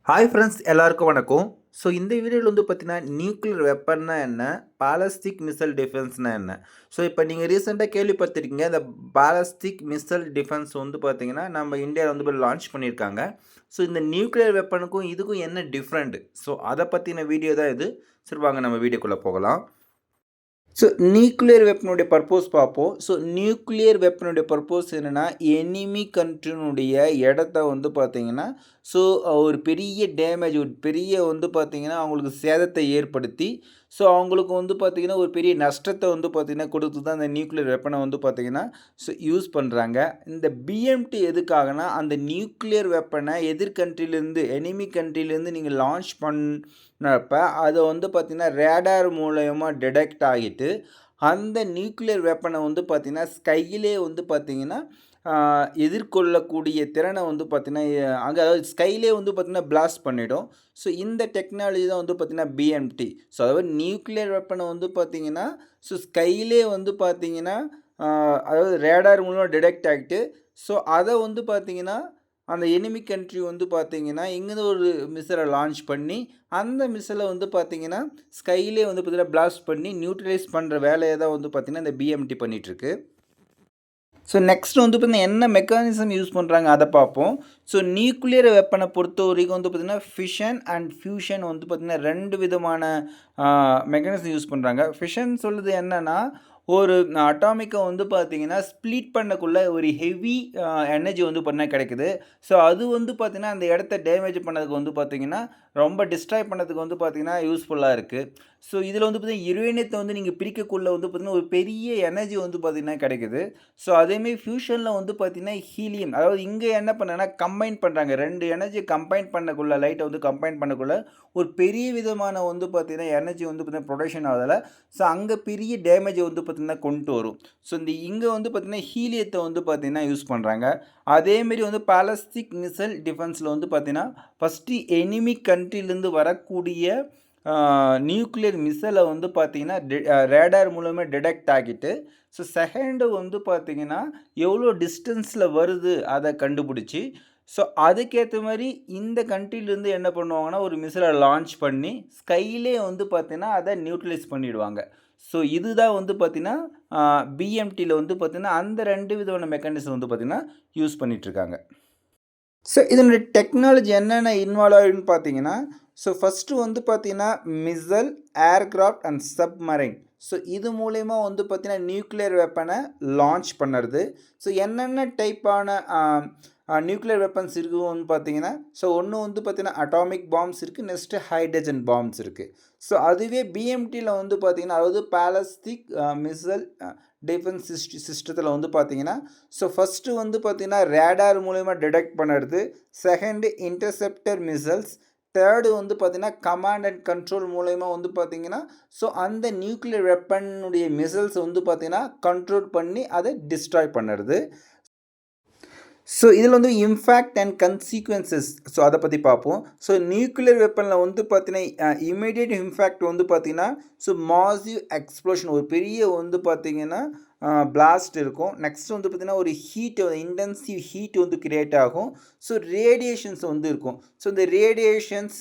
Hi friends எல்லாருக்கும் வணக்கம். So இந்த வீடியோவில் வந்து பார்த்தீங்கன்னா நியூக்ளியர் வெப்பன்னா என்ன, பாலஸ்டிக் மிசைல் டிஃபென்ஸ்னா என்ன. ஸோ இப்போ நீங்கள் ரீசெண்டாக கேள்விப்பட்டிருக்கீங்க இந்த பாலஸ்டிக் மிசைல் டிஃபென்ஸ் வந்து பார்த்தீங்கன்னா நம்ம இந்தியாவில் வந்து லான்ச் பண்ணியிருக்காங்க. ஸோ இந்த நியூக்ளியர் வெப்பனுக்கும் இதுக்கும் என்ன டிஃப்ரெண்ட், ஸோ அதை பற்றின வீடியோ தான் இது. சரி வாங்க நம்ம வீடியோக்குள்ளே போகலாம். ஸோ நியூக்ளியர் வெப்பனுடைய பர்பஸ் பார்ப்போம். ஸோ நியூக்ளியர் வெப்பனுடைய பர்பஸ் என்னென்னா எனிமி கண்ட்ரினுடைய இடத்த வந்து பார்த்திங்கன்னா ஸோ ஒரு பெரிய டேமேஜ், ஒரு பெரிய வந்து பார்த்திங்கன்னா அவங்களுக்கு சேதத்தை ஏற்படுத்தி ஸோ அவங்களுக்கு வந்து பார்த்திங்கன்னா ஒரு பெரிய நஷ்டத்தை வந்து பார்த்திங்கன்னா கொடுத்து தான் அந்த நியூக்ளியர் வெப்பனை வந்து பார்த்திங்கன்னா ஸோ யூஸ் பண்ணுறாங்க. இந்த பிஎம்டி எதுக்காகனா அந்த நியூக்ளியர் வெப்பனை எதிர் கண்ட்ரிலேருந்து எனிமி கண்ட்ரிலேருந்து நீங்கள் லான்ச் பண்ணப்போ அதை வந்து பார்த்திங்கன்னா ரேடார் மூலயமா டிடெக்ட் ஆகிட்டு அந்த நியூக்ளியர் வெப்பனை வந்து பார்த்திங்கன்னா ஸ்கையிலே வந்து பார்த்திங்கன்னா எதிர்கொள்ளக்கூடிய திறனை வந்து பார்த்திங்கன்னா அங்கே அதாவது ஸ்கைலே வந்து பார்த்திங்கன்னா பிளாஸ்ட் பண்ணிடும். ஸோ இந்த டெக்னாலஜி தான் வந்து பார்த்திங்கன்னா பிஎம்டி. ஸோ அதாவது நியூக்ளியர் வெப்பனை வந்து பார்த்திங்கன்னா ஸோ ஸ்கைலே வந்து பார்த்திங்கன்னா அதாவது ரேடார் மூலமாக டிடெக்ட் ஆகிட்டு ஸோ அதை வந்து பார்த்திங்கன்னா அந்த எனிமி கண்ட்ரி வந்து பார்த்திங்கன்னா இங்கேருந்து ஒரு மிசைலை லான்ச் பண்ணி அந்த மிசைலை வந்து பார்த்திங்கன்னா ஸ்கைலே வந்து பார்த்திங்கன்னா பிளாஸ்ட் பண்ணி நியூட்ரலைஸ் பண்ணுற வேலையை தான் வந்து பார்த்திங்கன்னா இந்த பிஎம்டி பண்ணிகிட்ருக்கு. ஸோ நெக்ஸ்ட் வந்து பார்த்திங்கன்னா என்ன மெக்கானிசம் யூஸ் பண்ணுறாங்க அதை பார்ப்போம். ஸோ நியூக்ளியர் வெப்பனை பொறுத்த வரைக்கும் வந்து பார்த்திங்கன்னா ஃபிஷன் அண்ட் ஃபியூஷன் வந்து பார்த்திங்கன்னா ரெண்டு விதமான மெக்கானிசம் யூஸ் பண்ணுறாங்க. ஃபிஷன் சொல்லுது என்னென்னா ஒரு அட்டாமிக்கை வந்து பார்த்திங்கன்னா ஸ்ப்ளிட் பண்ணக்குள்ளே ஒரு ஹெவி எனர்ஜி வந்து பண்ண கிடைக்குது. ஸோ அது வந்து பார்த்திங்கன்னா அந்த இடத்த டேமேஜ் பண்ணதுக்கு வந்து பார்த்திங்கன்னா ரொம்ப டிஸ்ட்ராய் பண்ணதுக்கு வந்து பார்த்திங்கன்னா யூஸ்ஃபுல்லாக இருக்குது. ஸோ இதில் வந்து பார்த்திங்கன்னா யுரேனியத்தை வந்து நீங்கள் பிரிக்கக்குள்ளே வந்து பார்த்திங்கன்னா ஒரு பெரிய எனர்ஜி வந்து பார்த்திங்கன்னா கிடைக்குது. ஸோ அதேமாரி ஃபியூஷனில் வந்து பார்த்திங்கன்னா ஹீலியம், அதாவது இங்கே என்ன பண்ணாங்கன்னா கம்பைன் பண்ணுறாங்க, ரெண்டு எனர்ஜி கம்பைன் பண்ணக்குள்ளே லைட்டை வந்து கம்பைன் பண்ணக்குள்ளே ஒரு பெரிய விதமான வந்து பார்த்திங்கன்னா எனர்ஜி வந்து பார்த்திங்கன்னா ப்ரொடக்ஷன் ஆகுதில்ல. ஸோ அங்கே பெரிய டேமேஜை வந்து பார்த்திங்கன்னா கொண்டு வரும். ஸோ இந்த இங்கே வந்து பார்த்திங்கன்னா ஹீலியத்தை வந்து பார்த்திங்கன்னா யூஸ் பண்ணுறாங்க. அதேமாரி வந்து பாலஸ்டிக் மிசைல் டிஃபென்ஸில் வந்து பார்த்திங்கன்னா ஃபஸ்ட்டு எனிமி கண்ட்ரிலேருந்து வரக்கூடிய நியூக்ளியர் மிசைலை வந்து பார்த்திங்கன்னா ரேடார் மூலமாக டிடெக்ட் ஆகிட்டு ஸோ செகண்டு வந்து பார்த்திங்கன்னா எவ்வளோ டிஸ்டன்ஸில் வருது அதை கண்டுபிடிச்சி ஸோ அதுக்கேற்ற மாதிரி இந்த கண்ட்ரிலேருந்து என்ன பண்ணுவாங்கன்னா ஒரு மிசைலை லான்ச் பண்ணி ஸ்கைலே வந்து பார்த்திங்கன்னா அதை நியூட்ரலைஸ் பண்ணிவிடுவாங்க. ஸோ இதுதான் வந்து பார்த்திங்கன்னா பிஎம்டியில் வந்து பார்த்திங்கன்னா அந்த ரெண்டு விதமான மெக்கானிசம் வந்து பார்த்திங்கன்னா யூஸ் பண்ணிகிட்ருக்காங்க. ஸோ இதனுடைய டெக்னாலஜி என்னென்ன இன்வால்வ் ஆகுதுன்னு பார்த்தீங்கன்னா ஸோ ஃபஸ்ட்டு வந்து பார்த்தீங்கன்னா missile, aircraft and submarine. So இது மூலயமா வந்து பார்த்திங்கன்னா நியூக்ளியர் வெப்பனை லான்ச் பண்ணுறது. ஸோ என்னென்ன டைப்பான நியூக்ளியர் வெப்பன்ஸ் இருக்குதுன்னு பார்த்தீங்கன்னா ஸோ ஒன்று வந்து பார்த்திங்கன்னா அட்டாமிக் பாம்ஸ் இருக்குது, நெக்ஸ்ட்டு ஹைட்ரஜன் பாம்ஸ் இருக்குது. ஸோ அதுவே பிஎம்டியில் வந்து பார்த்திங்கன்னா அதாவது பாலஸ்டிக் மிசைல் டிஃபென்ஸ் சிஸ்டத்தில் வந்து பார்த்திங்கன்னா ஸோ ஃபஸ்ட்டு வந்து பார்த்திங்கன்னா ரேடார் மூலயமா டிடெக்ட் பண்ணுறது, செகண்டு இன்டர்செப்டர் மிசைல்ஸ், தேர்டு வந்து பார்த்திங்கன்னா கமாண்ட் அண்ட் கண்ட்ரோல் மூலயமா வந்து பார்த்திங்கன்னா ஸோ அந்த நியூக்ளியர் வெப்பனுடைய மிசைல்ஸ் வந்து பார்த்திங்கன்னா கண்ட்ரோல் பண்ணி அதை டிஸ்ட்ராய் பண்ணுறது. ஸோ இதில் வந்து இம்பேக்ட் அண்ட் கன்சீக்வன்சஸ் ஸோ அதை பற்றி பார்ப்போம். ஸோ நியூக்ளியர் வெப்பனில் வந்து பார்த்தீங்கன்னா இமீடியட் இம்பேக்ட் வந்து பார்த்திங்கன்னா ஸோ மாசிவ் எக்ஸ்ப்ளோஷன், ஒரு பெரிய வந்து பார்த்திங்கன்னா பிளாஸ்ட் இருக்கும். நெக்ஸ்ட் வந்து பார்த்திங்கன்னா ஒரு ஹீட், இன்டென்சிவ் ஹீட் வந்து க்ரியேட் ஆகும். ஸோ ரேடியேஷன்ஸ் வந்து இருக்கும். ஸோ இந்த ரேடியேஷன்ஸ்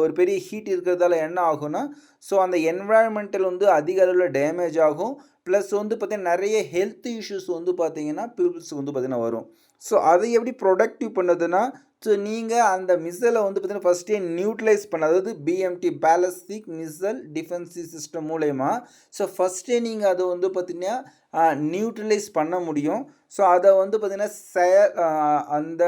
ஒரு பெரிய ஹீட் இருக்கிறதால என்ன ஆகும்னா ஸோ அந்த என்வாயன்மெண்டல் வந்து அதிக அளவில் டேமேஜ் ஆகும். ப்ளஸ் வந்து பார்த்திங்கன்னா நிறைய ஹெல்த் இஷ்யூஸ் வந்து பார்த்திங்கன்னா பீப்புள்ஸுக்கு வந்து பார்த்திங்கன்னா வரும். ஸோ அதை எப்படி ப்ரொடக்டிவ் பண்ணுறதுன்னா ஸோ நீங்கள் அந்த மிசைலை வந்து பார்த்திங்கன்னா ஃபஸ்ட்டே நியூட்ரலைஸ் பண்ண, அதாவது பிஎம்டி பாலஸ்டிக் மிசைல் டிஃபென்சி சிஸ்டம் மூலயமா ஸோ ஃபஸ்ட்டே நீங்கள் அதை வந்து பார்த்திங்கன்னா நியூட்ரலைஸ் பண்ண முடியும். ஸோ அதை வந்து பார்த்திங்கன்னா அந்த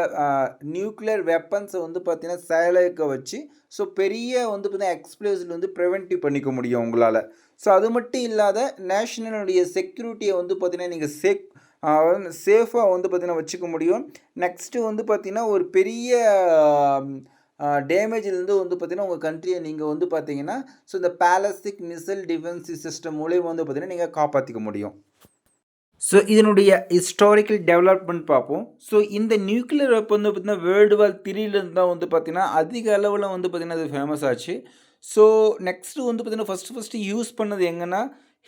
நியூக்ளியர் வெப்பன்ஸை வந்து பார்த்திங்கன்னா செயலிழக்க வச்சு ஸோ பெரிய வந்து பார்த்திங்கன்னா எக்ஸ்ப்ளோசிவ் வந்து ப்ரிவென்டிவ் பண்ணிக்க முடியும் உங்களால். ஸோ அது மட்டும் இல்லாத நேஷனலுடைய செக்யூரிட்டியை வந்து பார்த்திங்கன்னா நீங்கள் சேஃபாக வந்து பார்த்திங்கன்னா வச்சுக்க முடியும். நெக்ஸ்ட்டு வந்து பார்த்திங்கன்னா ஒரு பெரிய டேமேஜ்லேருந்து வந்து பார்த்திங்கன்னா உங்கள் கண்ட்ரியை நீங்கள் வந்து பார்த்திங்கன்னா ஸோ இந்த பாலஸ்டிக் மிசைல் டிஃபென்ஸ் சிஸ்டம் மூலியமாக வந்து பார்த்திங்கன்னா நீங்கள் காப்பாற்றிக்க முடியும். ஸோ இதனுடைய ஹிஸ்டாரிக்கல் டெவலப்மெண்ட் பார்ப்போம். ஸோ இந்த நியூக்ளியர் வெப்பன் வந்து பார்த்திங்கன்னா வேர்ல்டு வார் 3 தான் வந்து பார்த்திங்கன்னா அதிக அளவில் வந்து பார்த்திங்கன்னா அது ஃபேமஸ் ஆச்சு. ஸோ நெக்ஸ்ட்டு வந்து பார்த்திங்கன்னா ஃபஸ்ட்டு யூஸ் பண்ணது எங்கன்னா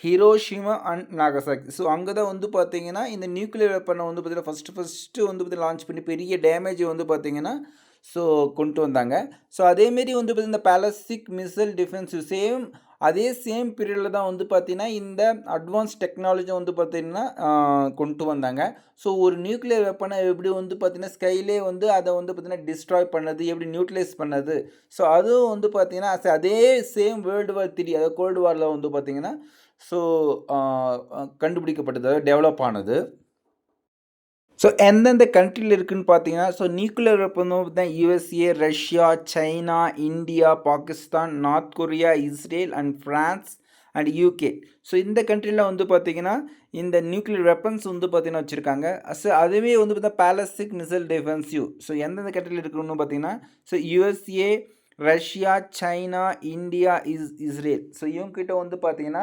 ஹிரோஷிமா அண்ட் நாகசாக்கி. ஸோ அங்கே தான் வந்து பார்த்திங்கன்னா இந்த நியூக்ளியர் வெப்பனை வந்து பார்த்திங்கன்னா ஃபஸ்ட்டு வந்து பார்த்திங்கன்னா லான்ச் பண்ணி பெரிய டேமேஜ் வந்து பார்த்திங்கன்னா ஸோ கொண்டு வந்தாங்க. ஸோ அதேமாரி வந்து பார்த்தீங்கன்னா, இந்த பாலிஸ்டிக் மிசைல் டிஃபென்ஸ் அதே சேம் பீரியடில் தான் வந்து பார்த்தீங்கன்னா, இந்த அட்வான்ஸ் டெக்னாலஜியும் வந்து பார்த்தீங்கன்னா கொண்டு வந்தாங்க. ஸோ ஒரு நியூக்ளியர் வெப்பனை எப்படி வந்து பார்த்தீங்கன்னா, ஸ்கைலே வந்து அதை வந்து பார்த்தீங்கன்னா டிஸ்ட்ராய் பண்ணது, எப்படி நியூட்ரலைஸ் பண்ணது. ஸோ அதுவும் வந்து பார்த்தீங்கன்னா, அதே சேம் வேர்ல்டு வார் 3 அதாவது கோல்டு வாரில் வந்து பார்த்தீங்கன்னா, ஸோ கண்டுபிடிக்கப்பட்டது, அதாவது டெவலப் ஆனது. ஸோ எந்தெந்த கண்ட்ரியில் இருக்குன்னு பார்த்தீங்கன்னா, ஸோ நியூக்ளியர் வெப்பன் தான் USA, Russia, China, India, Pakistan, north Korea, Israel and France and UK. So இந்த கண்ட்ரிலாம் வந்து பார்த்தீங்கன்னா, இந்த நியூக்ளியர் வெப்பன்ஸ் வந்து பார்த்தீங்கன்னா வச்சுருக்காங்க. அதுவே வந்து பார்த்தா பாலிஸ்டிக் மிசைல் டிஃபென்சிவ். ஸோ எந்தெந்த கண்ட்ரியில் இருக்குன்னு பார்த்தீங்கன்னா, so USA, Russia, China, India, Israel. So இவங்ககிட்ட வந்து பார்த்தீங்கன்னா,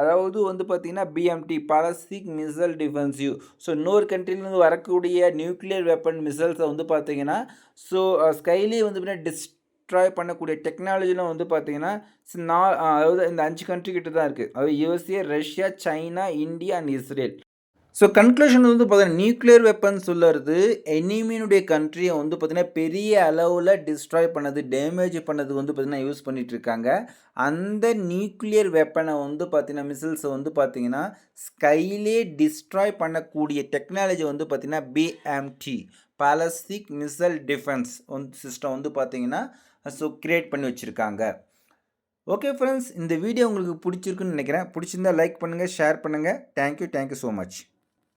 அதாவது வந்து பார்த்தீங்கன்னா BMT ballistic missile defensive. So இன்னொரு கண்ட்ரிலேருந்து வரக்கூடிய நியூக்ளியர் வெப்பன் மிசைல்ஸை வந்து பார்த்தீங்கன்னா, ஸோ ஸ்கைலேயே வந்து பார்த்தீங்கன்னா டிஸ்ட்ராய் பண்ணக்கூடிய டெக்னாலஜிலாம் வந்து பார்த்தீங்கன்னா, அதாவது இந்த 5 கண்ட்ரி கிட்ட தான் இருக்குது. அதாவது USA, Russia, China, India and Israel. So conclusion வந்து பார்த்தீங்கன்னா, நியூக்ளியர் வெப்பன் சொல்லுறது எனிமியினுடைய கண்ட்ரியை வந்து பார்த்தீங்கன்னா, பெரிய அளவில் டிஸ்ட்ராய் பண்ணது, டேமேஜ் பண்ணது வந்து பார்த்தீங்கன்னா யூஸ் பண்ணிட்டு இருக்காங்க. அந்த நியூக்ளியர் வெப்பனை வந்து பார்த்தீங்கன்னா, மிசில்ஸை வந்து பார்த்தீங்கன்னா, ஸ்கைலே டிஸ்ட்ராய் பண்ணக்கூடிய டெக்னாலஜி வந்து பார்த்தீங்கன்னா, BMT ballistic missile defence system வந்து பார்த்தீங்கன்னா, ஸோ கிரியேட் பண்ணி வச்சுருக்காங்க. ஓகே ஃப்ரெண்ட்ஸ், இந்த வீடியோ உங்களுக்கு பிடிச்சிருக்குன்னு நினைக்கிறேன். பிடிச்சிருந்தா லைக் பண்ணுங்கள், ஷேர் பண்ணுங்கள். Thank you so much.